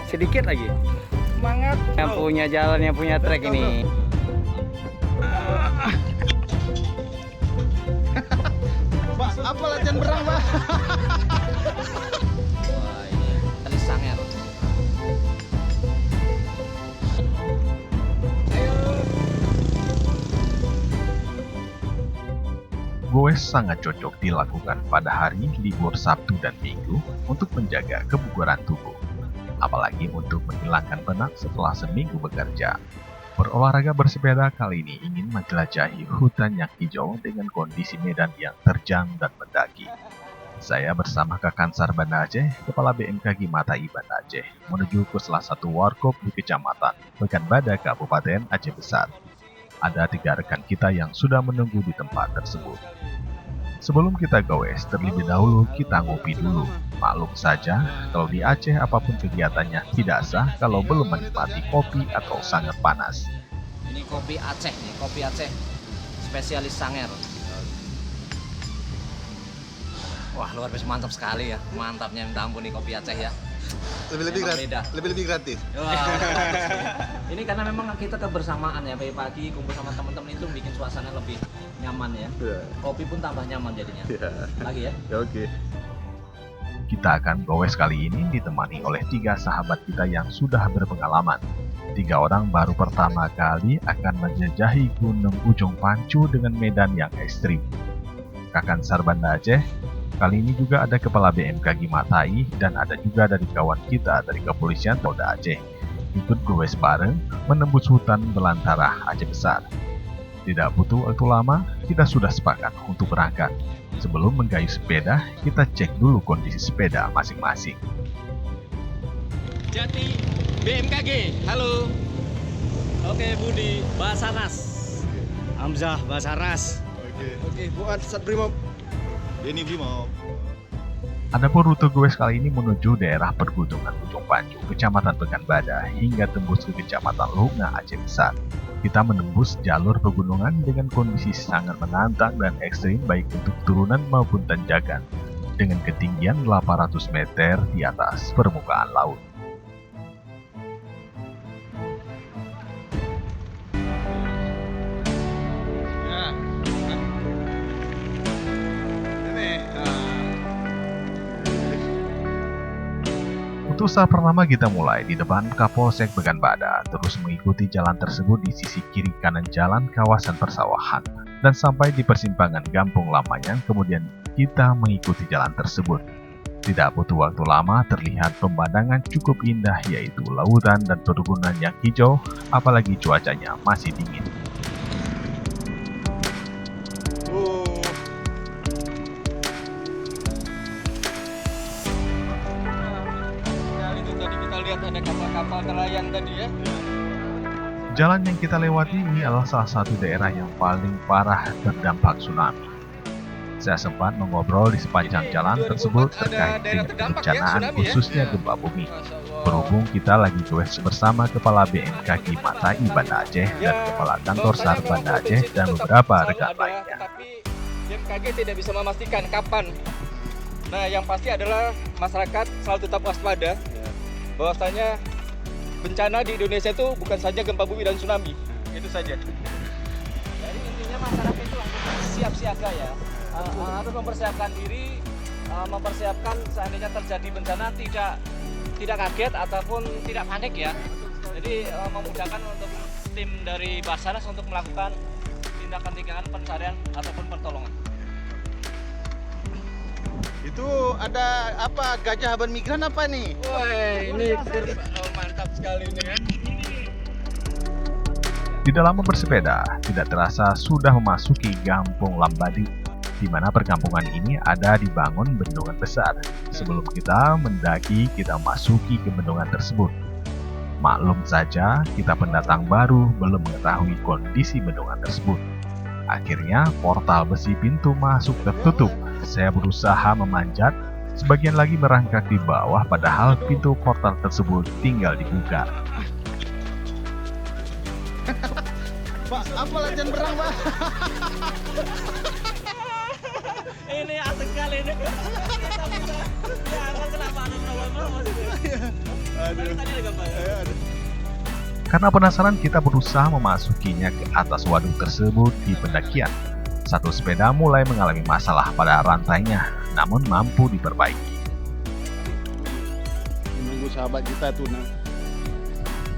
sedikit lagi. Semangat. Yang punya jalan, yang punya trek ini. Pak, apa latihan berang, Pak? Wah, ini tali sanger. Goes sangat cocok dilakukan pada hari libur Sabtu dan Minggu untuk menjaga kebugaran tubuh, apalagi untuk menghilangkan penat setelah seminggu bekerja. Berolahraga bersepeda kali ini ingin menjelajahi hutan yang hijau dengan kondisi medan yang terjang dan mendaki. Saya bersama Kakansar Banda Aceh, Kepala BMKG Matai Banda Aceh, menuju ke salah satu warkop di Kecamatan Pekanbadak, Kabupaten Aceh Besar. Ada 3 rekan kita yang sudah menunggu di tempat tersebut. Sebelum kita goes, terlebih dahulu kita ngopi dulu. Maklum saja, kalau di Aceh apapun kegiatannya tidak sah kalau belum menikmati kopi atau sangat panas. Ini kopi Aceh nih, kopi Aceh spesialis sanger. Wah, luar biasa mantap sekali ya. Mantapnya minta ampun nih kopi Aceh ya. Lebih-lebih Emang gratis. beda. Lebih-lebih gratis. Wah, ini karena memang kita kebersamaan ya, pagi-pagi kumpul sama teman-teman itu bikin suasana lebih nyaman ya. Kopi pun tambah nyaman jadinya. Lagi ya. Oke. Kita akan goes kali ini ditemani oleh 3 sahabat kita yang sudah berpengalaman. 3 orang baru pertama kali akan menjelajahi Gunung Ujung Pancu dengan medan yang ekstrim. Kakansar Banda Aceh, kali ini juga ada Kepala BMKG Matai dan ada juga dari kawan kita dari Kepolisian Polda Aceh. Ikut goes bareng menembus hutan belantara Aceh Besar. Tidak butuh waktu lama, kita sudah sepakat untuk berangkat. Sebelum menggayuh sepeda, kita cek dulu kondisi sepeda masing-masing. Jati BMKG, halo. Oke, Budi Basarnas. Hamzah Basarnas. Oke, buat Sat Brimob. Denny Brimob. Adapun rute goes kali ini menuju daerah pergunungan Ujung Pancu, Kecamatan Pekanbadak, hingga tembus ke Kecamatan Lunga, Aceh Besar. Kita menembus jalur pegunungan dengan kondisi sangat menantang dan ekstrim baik untuk turunan maupun tanjakan, dengan ketinggian 800 meter di atas permukaan laut. Untuk saat pertama kita mulai di depan Kapolsek Pekanbadak, terus mengikuti jalan tersebut di sisi kiri kanan jalan kawasan persawahan, dan sampai di persimpangan Gampung Lamanyan, kemudian kita mengikuti jalan tersebut. Tidak butuh waktu lama, terlihat pemandangan cukup indah yaitu lautan dan perkebunan yang hijau, apalagi cuacanya masih dingin. Tadi kita lihat ada kapal-kapal nelayan tadi ya. Jalan yang kita lewati ini adalah salah satu daerah yang paling parah terdampak tsunami. Saya sempat mengobrol di sepanjang jalan tersebut terkait dengan kebencanaan khususnya gempa bumi. Berhubung kita lagi goes bersama Kepala BMKG Matai Banda Aceh dan Kepala Kantor SAR Banda Aceh dan beberapa rekan lainnya. Tapi BMKG tidak bisa memastikan kapan. Nah, yang pasti adalah masyarakat selalu tetap waspada. Bahwasanya bencana di Indonesia itu bukan saja gempa bumi dan tsunami. Itu saja. Jadi intinya masyarakat itu harus siap siaga ya. Harus mempersiapkan diri, mempersiapkan seandainya terjadi bencana tidak kaget ataupun tidak panik ya. Jadi memudahkan untuk tim dari Basarnas untuk melakukan tindakan pencarian ataupun pertolongan. Itu ada apa? Gajah ban migran apa nih? Woi, ini mantap sekali ini ya. Tidak lama bersepeda, tidak terasa sudah memasuki Gampung Lambadi, di mana perkampungan ini ada dibangun bendungan besar. Sebelum kita mendaki, kita masuki ke bendungan tersebut. Maklum saja, kita pendatang baru belum mengetahui kondisi bendungan tersebut. Akhirnya, portal besi pintu masuk tertutup. Saya berusaha memanjat, sebagian lagi merangkak di bawah, padahal pintu portal tersebut tinggal dibuka. Pak, apa latihan berang, Pak? Ini asik sekali ini. Kita bisa. Ya, kenapa ada Karena penasaran, kita berusaha memasukinya ke atas waduk tersebut di pendakian. Satu sepeda mulai mengalami masalah pada rantainya, namun mampu diperbaiki. Menunggu sahabat kita tuh, nah.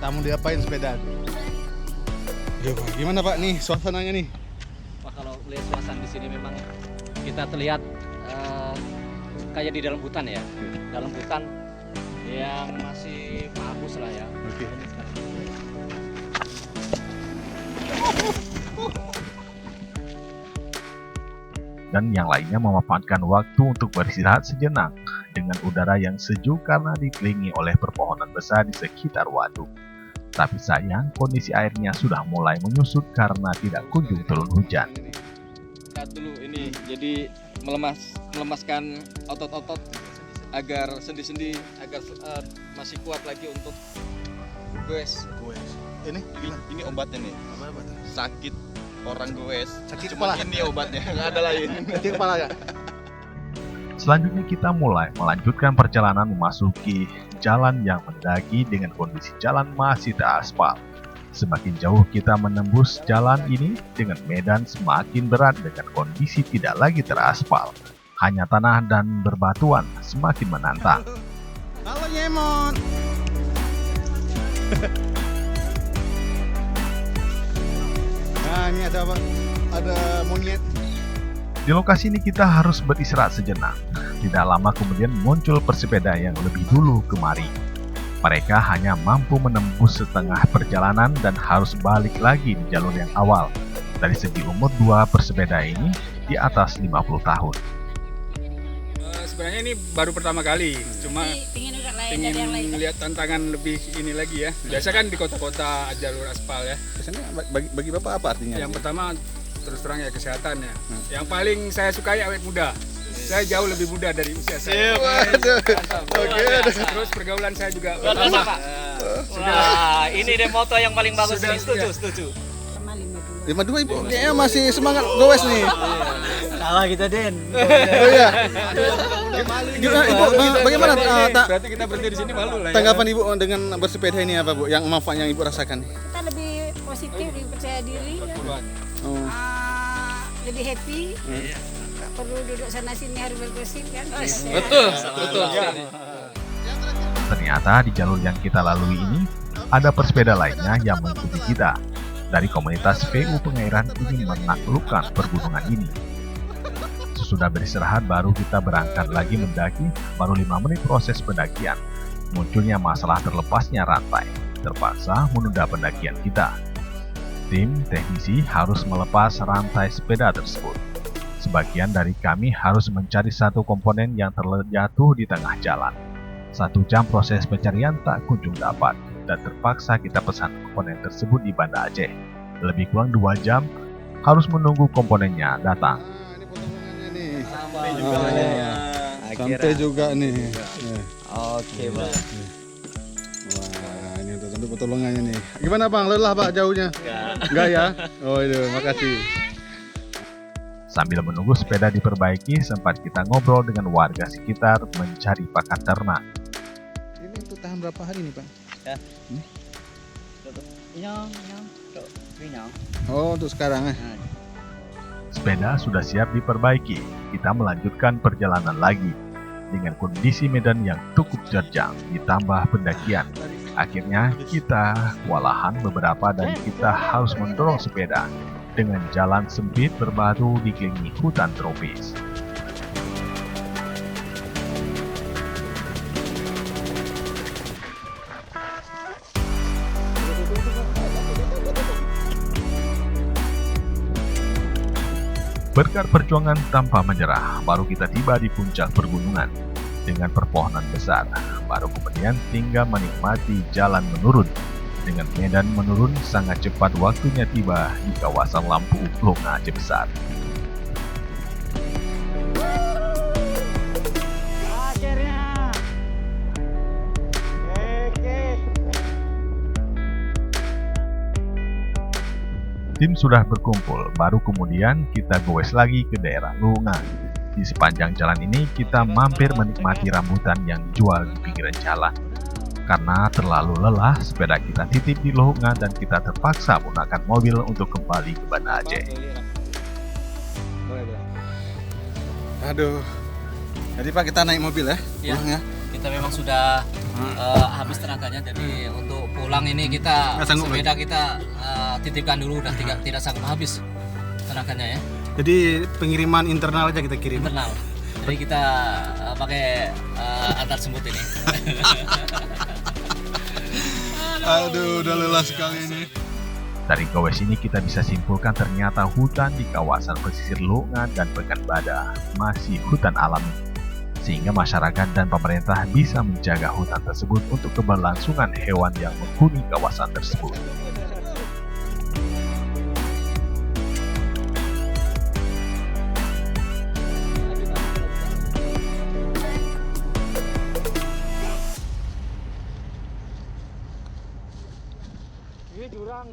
Tamu diapain sepeda? Yo, gimana Pak nih suasananya nih? Wah, kalau lihat suasana di sini memang kita terlihat kayak di dalam hutan ya. Dalam hutan yang masih bagus lah ya. Oke. Dan yang lainnya memanfaatkan waktu untuk beristirahat sejenak dengan udara yang sejuk karena dikelilingi oleh perpohonan besar di sekitar waduk. Tapi sayang, kondisi airnya sudah mulai menyusut karena tidak kunjung turun hujan. Lihat dulu ini, jadi melemaskan otot-otot agar sendi-sendi agar masih kuat lagi untuk goes. Ini obatnya nih. Apa tuh? Sakit orang goes. Sakit Cuma kepala. ini obatnya, nggak ada lain. Sakit kepala ya? Selanjutnya kita mulai melanjutkan perjalanan memasuki jalan yang mendaki dengan kondisi jalan masih teraspal. Semakin jauh kita menembus jalan ini dengan medan semakin berat dengan kondisi tidak lagi teraspal. Hanya tanah dan berbatuan semakin menantang. Halo Yemon. Nah, ini ada apa? Ada monyet. Di lokasi ini kita harus beristirahat sejenak. Tidak lama kemudian muncul pesepeda yang lebih dulu kemari. Mereka hanya mampu menembus setengah perjalanan dan harus balik lagi di jalur yang awal. Dari segi umur, dua pesepeda ini di atas 50 tahun. Sebenarnya ini baru pertama kali, cuma ingin melihat tantangan lebih ini lagi ya. Biasa kan di kota-kota jalur aspal ya. Kesannya bagi Bapak apa artinya? Yang pertama terus terang ya kesehatan ya. Yang paling saya sukai awet muda. Saya jauh lebih muda dari usia saya. Oke. Terus pergaulan saya juga Luar biasa, Pak. Wah, ini deh moto yang paling bagus Sudah, nih. Setuju, ya. setuju. 52 Ibu, kayaknya masih semangat goes nih. Salah kita Den. Oh iya. Gimana Ibu, bagaimana Berarti kita berhenti di sini malu lah ya. tanggapan Ibu dengan bersepeda ini apa Bu? Yang manfaat yang Ibu rasakan? Kita lebih positif, lebih percaya diri, Oh. lebih happy. Nggak perlu duduk sana sini harus bergosip kan. Betul. Ternyata di jalur yang kita lalui ini ada pesepeda lainnya yang mengikuti kita. Dari komunitas PU Pengairan ingin menaklukkan pergunungan ini. Sesudah beristirahat baru kita berangkat lagi mendaki, baru 5 menit proses pendakian. Munculnya masalah terlepasnya rantai, terpaksa menunda pendakian kita. Tim teknisi harus melepas rantai sepeda tersebut. Sebagian dari kami harus mencari satu komponen yang terjatuh di tengah jalan. 1 jam proses pencarian tak kunjung dapat, dan terpaksa kita pesan komponen tersebut di Banda Aceh. Lebih kurang 2 jam harus menunggu komponennya datang. Ini potongannya nih. Sampai juga nih. Oke, Bang. Wah, ini udah sampai pertolongannya nih. Gimana Bang? Lelah Pak jauhnya? Enggak ya? Oh, itu, makasih. Sambil menunggu sepeda diperbaiki, sempat kita ngobrol dengan warga sekitar mencari pakan ternak. Ini untuk tahan berapa hari nih Pak? Oh, untuk sekarang ya? Sepeda sudah siap diperbaiki. Kita melanjutkan perjalanan lagi. Dengan kondisi medan yang cukup terjang, ditambah pendakian. Akhirnya kita kewalahan beberapa dan kita harus mendorong sepeda dengan jalan sempit berbatu dikelilingi hutan tropis. Berkat perjuangan tanpa menyerah, baru kita tiba di puncak pergunungan dengan perpohonan besar. Baru kemudian tinggal menikmati jalan menurun. Dengan medan menurun sangat cepat, waktunya tiba di kawasan Lampu Uklung Aceh Besar. Tim sudah berkumpul, baru kemudian kita goes lagi ke daerah Lunga. Di sepanjang jalan ini kita mampir menikmati rambutan yang jual di pinggiran jalan. Karena terlalu lelah, sepeda kita titip di Lohunga dan kita terpaksa menggunakan mobil untuk kembali ke Banda Aceh. Aduh. Jadi Pak kita naik mobil ya? Iya. Pulang ya? Kita memang sudah habis tenaganya, jadi untuk pulang ini kita Nggak sanggup sepeda kita titipkan dulu, udah tidak sanggup habis tenaganya ya, Jadi pengiriman internal aja kita kirim. internal. Jadi kita pakai antar semut ini. Aduh, udah lelah sekali ini. Dari gowes ini kita bisa simpulkan ternyata hutan di kawasan pesisir Lohunga dan Pekanbadak masih hutan alami. Sehingga masyarakat dan pemerintah bisa menjaga hutan tersebut untuk keberlangsungan hewan yang menghuni kawasan tersebut. Ini jurang.